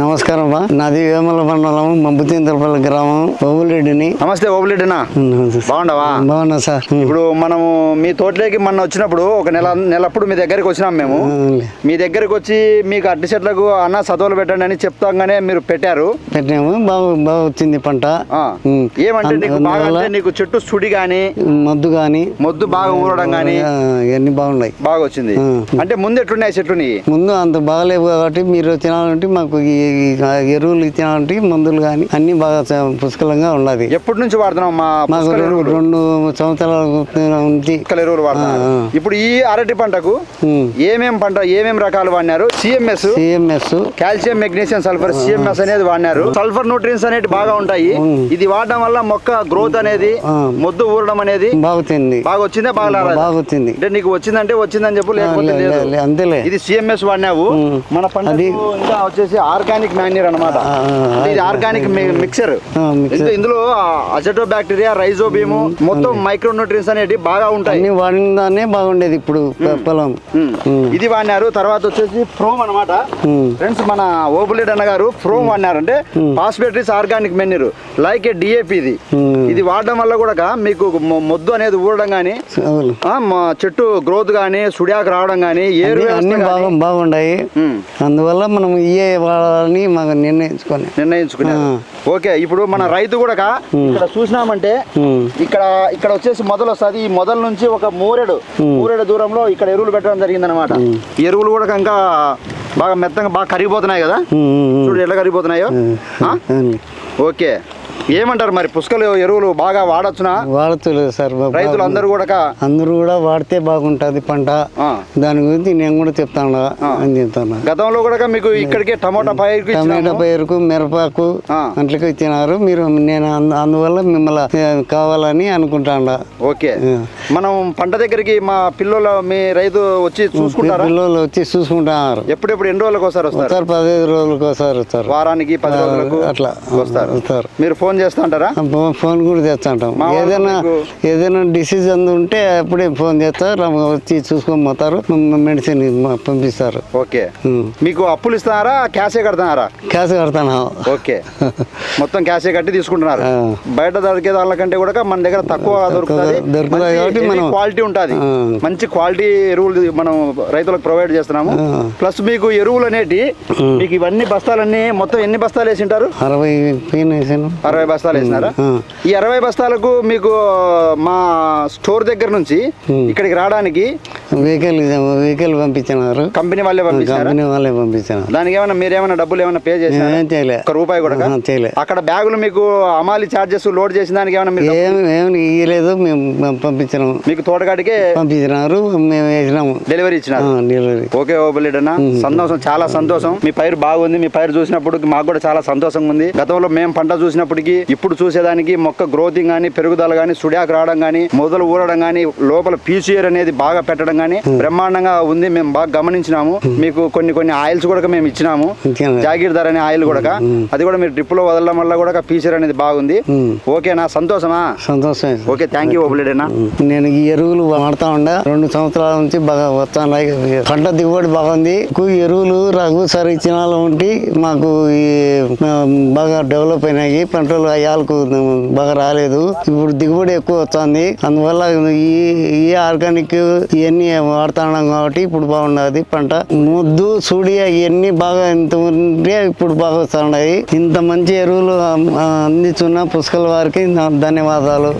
నమస్కారం బా, నాది వేమల మండలం మంపుతీంతలపల్లి గ్రామం, ఓబులరెడ్డిని. నమస్తే ఓబులరెడ్డినా, బాగుండవా? బాగున్నా సార్. ఇప్పుడు మనము మీ తోటలోకి మొన్న వచ్చినప్పుడు ఒక నెలప్పుడు మీ దగ్గరికి వచ్చినాం మేము. మీ దగ్గరికి వచ్చి మీకు అరటి చెట్లకు అన్న సతోలు పెట్టండి అని చెప్తాగానే మీరు పెట్టాము. బాగా వచ్చింది పంట. ఏమంటే నీకు బాగా అంటే నీకు చెట్టు సుడి గాని మొద్దు బాగా ఊరడం గాని ఇవన్నీ బాగున్నాయి, బాగా వచ్చింది. అంటే ముందు ఎట్లున్నాయి చెట్లు? ముందు అంత బాగలేవు కాబట్టి మీరు వచ్చినారంటే మాకు ఎరువులు ఇచ్చినారంటే మందులు కానీ అన్ని బాగా పుష్కలంగా ఉన్నది. ఎప్పటి నుంచి వాడుతున్నాం? మాకు 2 సంవత్సరాల నుంచి ఎరువులు వాడుతున్నాం. ఇప్పుడు ఈ అరటి పంటకు ఏమేం రకాలు వాడినారు? CMS, calcium, magnesium, sulphur. CMS అనేది వాడినారు. సల్ఫర్ న్యూట్రియన్స్ అనేవి బాగా ఉంటాయి. ఇది వాడడం వల్ల మొక్క గ్రోత్ అనేది, మొద్దు ఊరడం అనేది బాగా వచ్చిందా? బాగా వచ్చింది. అంటే నీకు వచ్చిందంటే వచ్చిందని చెప్పు, లేకపోతే అంతేలే. ఇది సిఎంఎస్ వాడినావు. మన పంట ఇంకా వచ్చేసి ఆర్గానిక్ మ్యాన్యూర్ అన్నమాట. ఇది ఆర్గానిక్ మిక్సర్. ఇందులో అజటో బ్యాక్టీరియా, రైజోబీము, మొత్తం మైక్రో న్యూట్రియన్స్ అనేవి బాగా ఉంటాయి. వాడినే బాగుండేది ఇప్పుడు పొలం. ఇది వాడినారు. తర్వాత వచ్చేసి ఫ్రోమ్ అన్నమాట. ఫ్రెండ్స్, మన ఓబులరెడ్డి అన్న గారు ఫ్రోమ్ వాడినారు. అంటే ఫాస్ఫేటరీస్ organic manure like a DAP. ఇది వాడడం వల్ల కూడా మీకు మొద్దు అనేది ఊరడం గానీ, చెట్టు గ్రోత్ గానీ, సుడియాకు రావడం గానీ, ఏరు బాగుండాయి. అందువల్ల మనం ఇయే వాడాలని మాకు నిర్ణయించుకున్నాం. ఓకే, ఇప్పుడు మన రైతు కూడా ఇక్కడ చూసినామంటే ఇక్కడ వచ్చేసి మొదలు వస్తుంది. ఈ మొదల నుంచి ఒక మూరెడు దూరంలో ఇక్కడ ఎరువులు పెట్టడం జరిగింది అనమాట. ఎరువులు కూడా ఇంకా బాగా మెత్తగా బాగా కరిగిపోతున్నాయి కదా, చూడు ఎట్లా కరిగిపోతున్నాయో. ఓకే, ఏమంటారు మరి? పుష్కలు ఎరువులు బాగా వాడొచ్చునా? వాడలేదు సార్. రైతులు అందరూ కూడా వాడితే బాగుంటది పంట. దాని గురించి నేను కూడా చెప్తాను. గతంలో కూడా మీకు ఇక్కడికే టమాటా పైరుకు, మిరపకు అట్లకి ఇచ్చినారు మీరు. నేను అందువల్ల మిమ్మల్ని కావాలని అనుకుంటాను. ఓకే, మనం పంట దగ్గరికి మా పిల్లలు, మీ రైతు వచ్చి చూసుకుంటారు? పిల్లలు వచ్చి చూసుకుంటున్నారు. ఎప్పుడెప్పుడు ఎన్ని రోజులకు ఒకసారి వస్తారు? 15 రోజులకు ఒకసారి వస్తారు. వారానికి 10 రోజులకు అట్లా వస్తారు. మీరు ఫోన్ చేస్తా అంటారా? ఫోన్ కూడా చేస్తాంటాం. ఏదైనా డిసీజ్ ఉంటే అప్పుడే ఫోన్ చేస్తారు, వచ్చి చూసుకొని పోతారు, మెడిసిన్ పంపిస్తారు. ఓకే, మీకు అప్పులు ఇస్తున్నారా, క్యాషే కడుతున్నారా? క్యాష్ కడతాను. ఓకే, మొత్తం క్యాషే కట్టి తీసుకుంటున్నారు. బయట దొరికే దానికంటే కూడా మన దగ్గర తక్కువ దొరుకుతుంది కాబట్టి మనం క్వాలిటీ ఉంటుంది. మంచి క్వాలిటీ ఎరువులు మనం రైతులకు ప్రొవైడ్ చేస్తున్నాము. ప్లస్ మీకు ఎరువులు అనేటి మీకు ఇవన్నీ బస్తాలన్నీ మొత్తం ఎన్ని బస్తాలు వేసి ఉంటారు? 60 బస్తాలు వేసినారా? ఈ 60 బస్తాలకు మీకు మా స్టోర్ దగ్గర నుంచి ఇక్కడికి రావడానికి వెహికల్ పంపించినారు. కంపెనీ వాళ్ళే పంపించారు. దానికి ఏమైనా మీరేమైనా డబ్బులు ఏమైనా పే చేసినారా? ఒక రూపాయి కూడా చేయలేదు. అక్కడ బ్యాగులు మీకు అమాలి చార్జెస్ లోడ్ చేసిన దానికి ఏమైనా ఇవ్వలేదు. మేము పంపించినాము. మీకు తోటకాడికే పంపించినారు, మేము వేసినాము, డెలివరీ ఇచ్చినారు. ఓకే ఓబులరెడ్డి అన్న, సంతోషం, చాలా సంతోషం. మీ పైరు బాగుంది. మీ పైరు చూసినప్పుడు మాకు కూడా చాలా సంతోషంగా ఉంది. గతంలో మేము పంట చూసినప్పటికీ ఇప్పుడు చూసేదానికి మొక్క గ్రోతింగ్ గానీ, పెరుగుదల గానీ, సుడియాకు రావడం గానీ, మొదలు ఊరడం గానీ, లోపల పీసియర్ అనేది బాగా పెట్టడం గానీ బ్రహ్మాండంగా ఉంది. మేము బాగా గమనించినాము. మీకు కొన్ని ఆయిల్స్ కూడా మేము ఇచ్చినాము. జాగీర్దార్ అనే ఆయిల్ కూడా, అది కూడా మీరు డ్రిప్ లో వదలడం వల్ల కూడా పీసియర్ అనేది బాగుంది. ఓకేనా? సంతోషమా? సంతోషం. ఓకే, థ్యాంక్ యూ ఓబులరెడ్డి అన్న. నేను ఈ ఎరువులు వాడుతా ఉండా 2 సంవత్సరాల నుంచి బాగా వస్తున్నాయి. పంట దిగుబడి బాగుంది. ఎరువులు రఘు సార్ ఇచ్చిన ఉంటే మాకు బాగా డెవలప్ అయినాయి. పంటలు అయ్యాలకు బాగా రాలేదు. ఇప్పుడు దిగుబడి ఎక్కువ వస్తుంది. అందువల్ల ఈ ఆర్గానిక్ ఇవన్నీ వాడుతున్నాం కాబట్టి ఇప్పుడు బాగున్నది పంట. ముద్దు, సూడియా ఇవన్నీ బాగా ఇంత ఉంటే ఇప్పుడు బాగా వస్తున్నాయి. ఇంత మంచి ఎరువులు అందించున్న పుష్కల వారికి ధన్యవాదాలు.